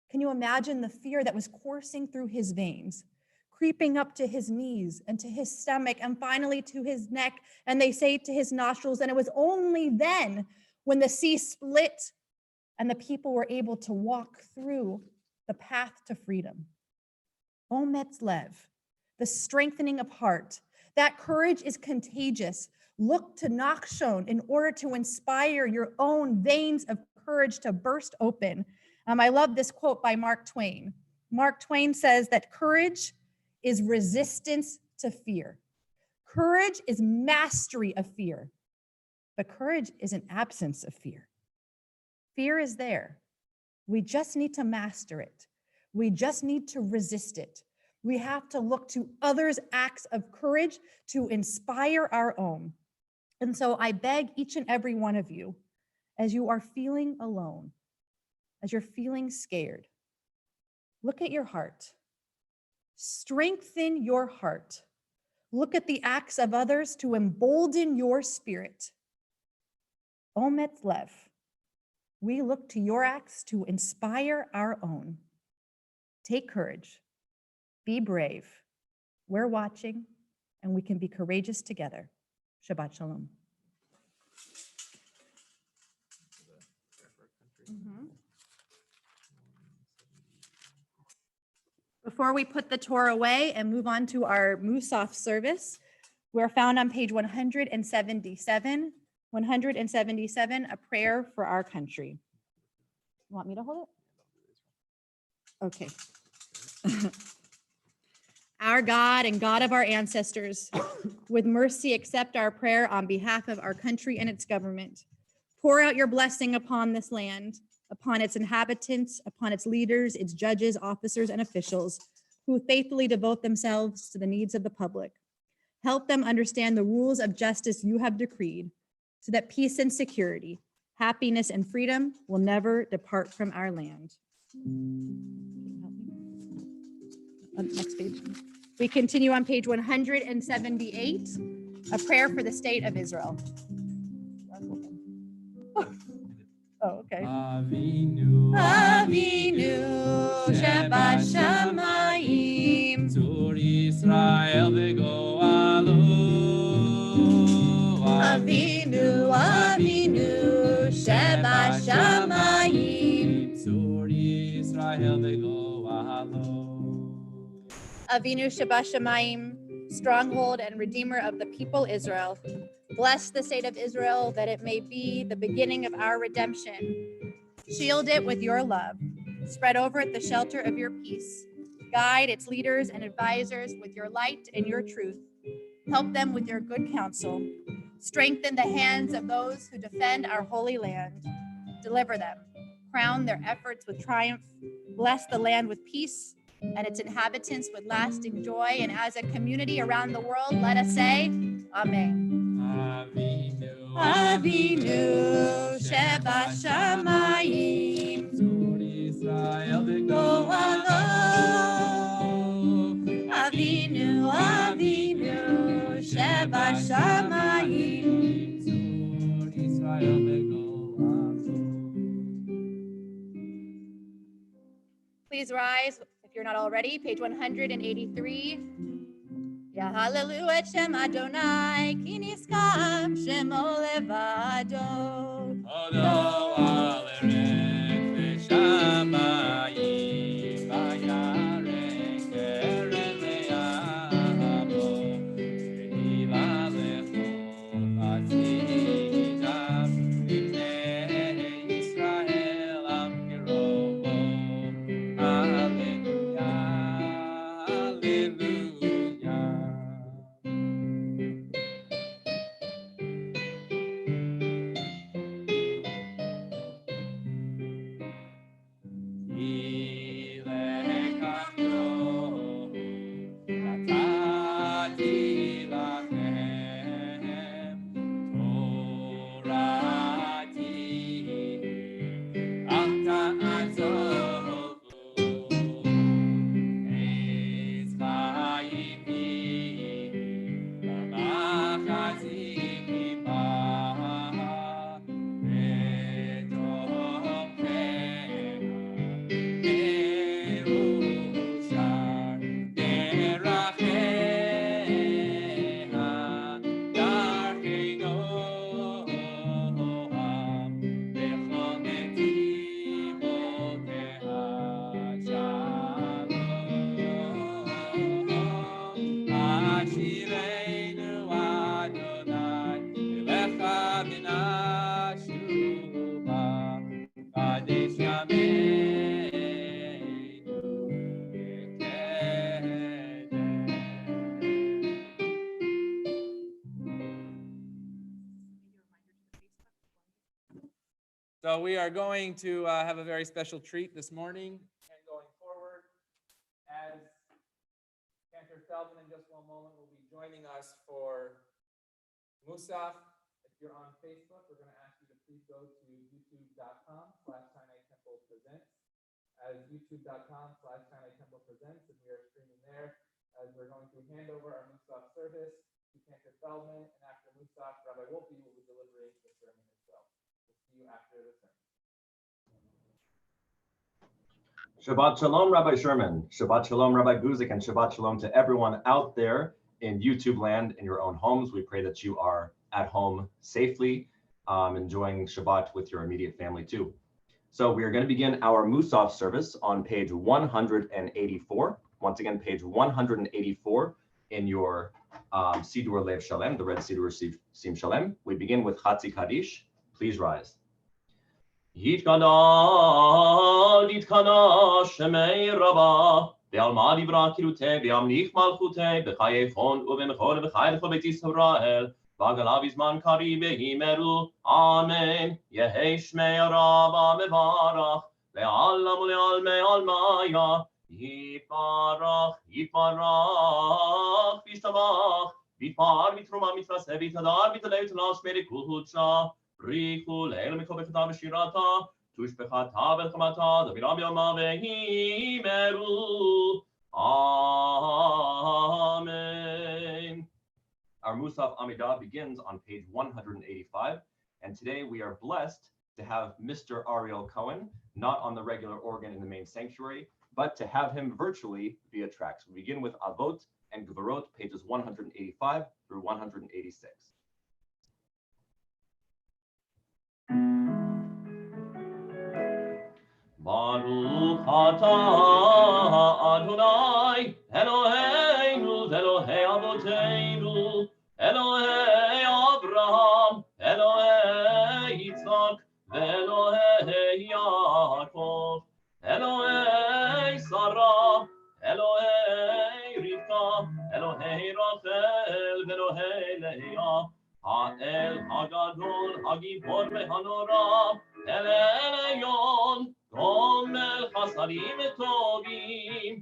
A: Can you imagine the fear that was coursing through his veins, creeping up to his knees and to his stomach and finally to his neck, and they say to his nostrils, and it was only then when the sea split and the people were able to walk through the path to freedom. Ometz lev, the strengthening of heart. That courage is contagious. Look to Nachshon in order to inspire your own veins of courage to burst open. I love this quote by Mark Twain. Mark Twain says that courage is resistance to fear. Courage is mastery of fear, but courage is an absence of fear. Fear is there. We just need to master it. We just need to resist it. We have to look to others' acts of courage to inspire our own. And so I beg each and every one of you, as you are feeling alone, as you're feeling scared, look at your heart. Strengthen your heart. Look at the acts of others to embolden your spirit. Ometz lev. We look to your acts to inspire our own. Take courage. Be brave. We're watching, and we can be courageous together. Shabbat shalom. Before we put the Torah away and move on to our Musaf service, we're found on page 177. 177, a prayer for our country. You want me to hold it? Okay. Our God and God of our ancestors, with mercy accept our prayer on behalf of our country and its government. Pour out your blessing upon this land, upon its inhabitants, upon its leaders, its judges, officers, and officials who faithfully devote themselves to the needs of the public. Help them understand the rules of justice you have decreed, so that peace and security, happiness and freedom will never depart from our land. Next page. We continue on page 178, a prayer for the state of Israel. Oh, okay.
C: Avinu, Avinu, Shabbat Shamayim,
B: Tzur Yisrael v'go'alo.
C: Avinu, Avinu, Shabbat Shamayim,
B: Tzur Yisrael v'go'alo.
A: Avinu Shabbat Shamayim, stronghold and redeemer of the people Israel. Bless the state of Israel that it may be the beginning of our redemption. Shield it with your love. Spread over it the shelter of your peace. Guide its leaders and advisors with your light and your truth. Help them with your good counsel. Strengthen the hands of those who defend our holy land. Deliver them. Crown their efforts with triumph. Bless the land with peace and its inhabitants with lasting joy. And as a community around the world, let us say, Amen.
B: Avinu,
C: Avinu, Shabbat Shamayim,
B: Tzur Yisrael
C: Go'alo. Avinu, Avinu, Shabbat Shamayim.
B: Tzur Yisrael v'go'alo.
A: Please rise if you're not already. Page 183. Ya hallelu et Shem Adonai, ki niskam Shemo levado.
B: Odo aleret v'shamayim v'yarek keren le'avo v'hila lechol atzidav v'nei Yisrael am kirovo. Hallelujah, hallelujah. Adonai, Elecha v'nashuva, Kaddish yameinu v'kedem. So we are going to have a very special treat this morning and going forward, as Cantor Feldman in just one moment will be joining us for Musaf. If you're on Facebook, we're going to ask you to please go to youtube.com/SinaiTemplePresents, as youtube.com/SinaiTemplePresents, and we are streaming there as we're going to hand over our Musaf service to Cantor Feldman, and after Musaf, Rabbi Wolpe will be delivering the sermon as well. We'll see you after the sermon.
D: Shabbat Shalom, Rabbi Sherman. Shabbat Shalom, Rabbi Guzik, and Shabbat Shalom to everyone out there in YouTube land, in your own homes. We pray that you are at home safely, enjoying Shabbat with your immediate family too. So we are going to begin our Musaf service on page 184. Once again, page 184 in your Sidur Lev Shalem, the red Sidur Sim Shalem. We begin with Chatzi Kaddish. Please rise.
E: Yitkana Shema Rabba Be'alma Divra Kirute Be'amnich Malchute B'chayechon U'b'mechon B'chayechon B'et Yisrael V'agalav Izman Kari Be'imeru Amen Yehei Shmei Rabba Mevarach Le'alam U'le'almei Almaya Yiparach Yiparach V'ishtamach V'par V'truma Mitrase V'tadar V'tadei V'tanash Merikucha Richu Le'el Mikol B'chata B'shirata Tush B'chata B'chamata Daviram Yama Ve'imeru Amen.
D: Our Musaf Amidah begins on page 185, and today we are blessed to have Mr. Ariel Cohen, not on the regular organ in the main sanctuary, but to have him virtually via tracks. We begin with Avot and Gvarot, pages 185 through 186.
E: Baruch atah Adonai Eloheinu Elohei Avoteinu Elohei Abraham Elohei Yitzchak Elohei Yaakov Elohei Sarah Elohei Rivka Elohei Rachel Elohei Leah Ha'el Hagadol Hagibor Vehanora El Elyon Gomel Chasadim Tovim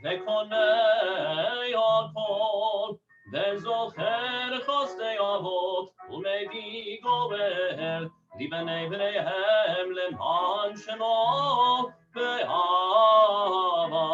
E: Vekonei Hakol Vezocher Chostei Avot Umedi Govel Libenei Bneihem Leman Shemo Ve'ava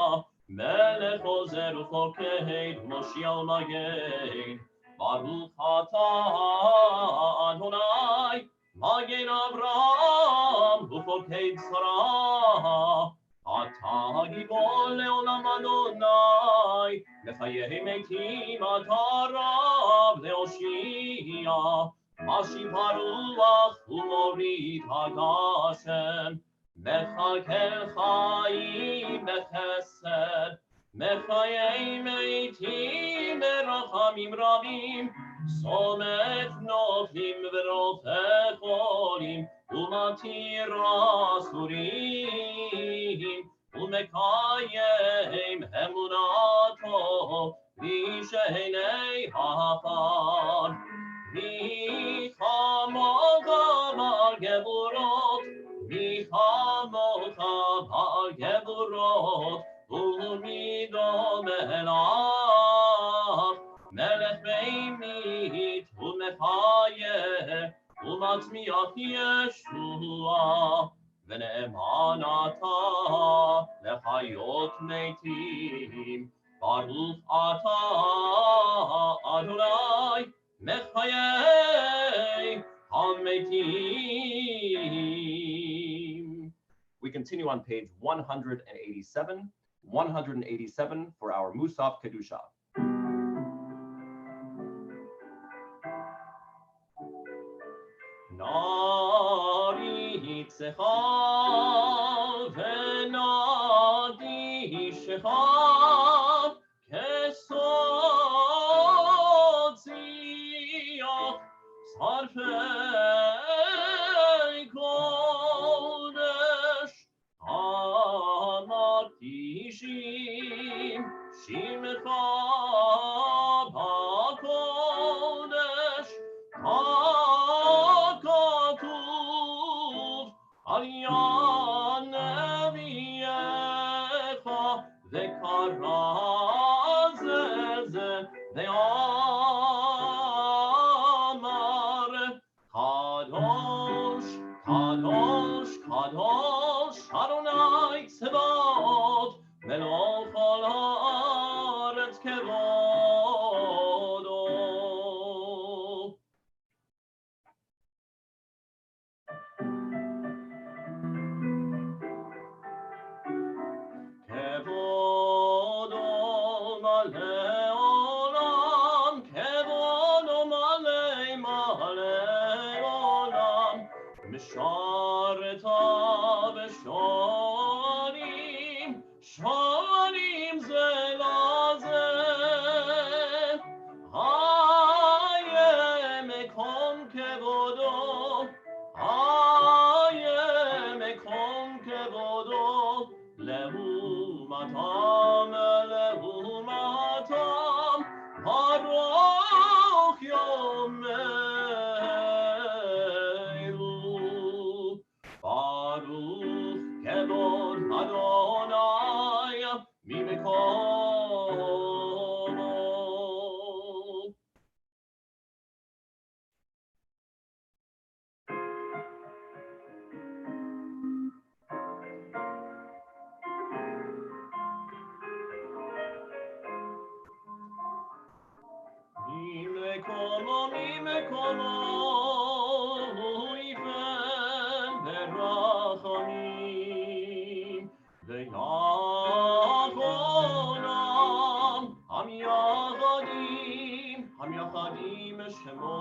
E: Melech Ozer Uforkeid Moshiach Magen Baruch atah Adonai Magen Avraham Uforkeid Sarah Atah Gibor Leolam Adonai Mechayei Metim Atah Rav Leoshia Mashim Haruach Umorid Hagashem Mechakel Chaim Bechesed Mechayei Metim Berachamim Rabim Somet Noflim V'Rofeh Cholim Umatir Asurim Umekayem Emunato V'Shenei Hafar V'chamocha Bar Geburot V'chamocha Bar Geburot Umido Melach Melech Beimit Umechayeh Umatzmiach Yeshua V'ne'eman atah Lechayot Meitim Baruch atah Adonai Mechayei HaMeitim.
D: We continue on page 187. 187 for our Musaf Kedusha.
E: Naritzecha v'nadishecha kesod Zion sarfei kodesh, amakdishim, shimcha b'kodesh, hakatuv al yad neviecha, v'kara zeh ve'amar, kadosh, kadosh, kadosh, Adonai Tzvaot, melech kol haaretz kevodo. Kevodo malei olam, kevodo malei olam, misharetav shonim, shonim ze laze, hayem ekom kevodo, hayem ekom kevodo, lehu matam, baruch yomeinu, baruch kevod Adonai mimekomo. Mimekomo, uifem berachamim, ve'yacholam, ham yachadim shemo.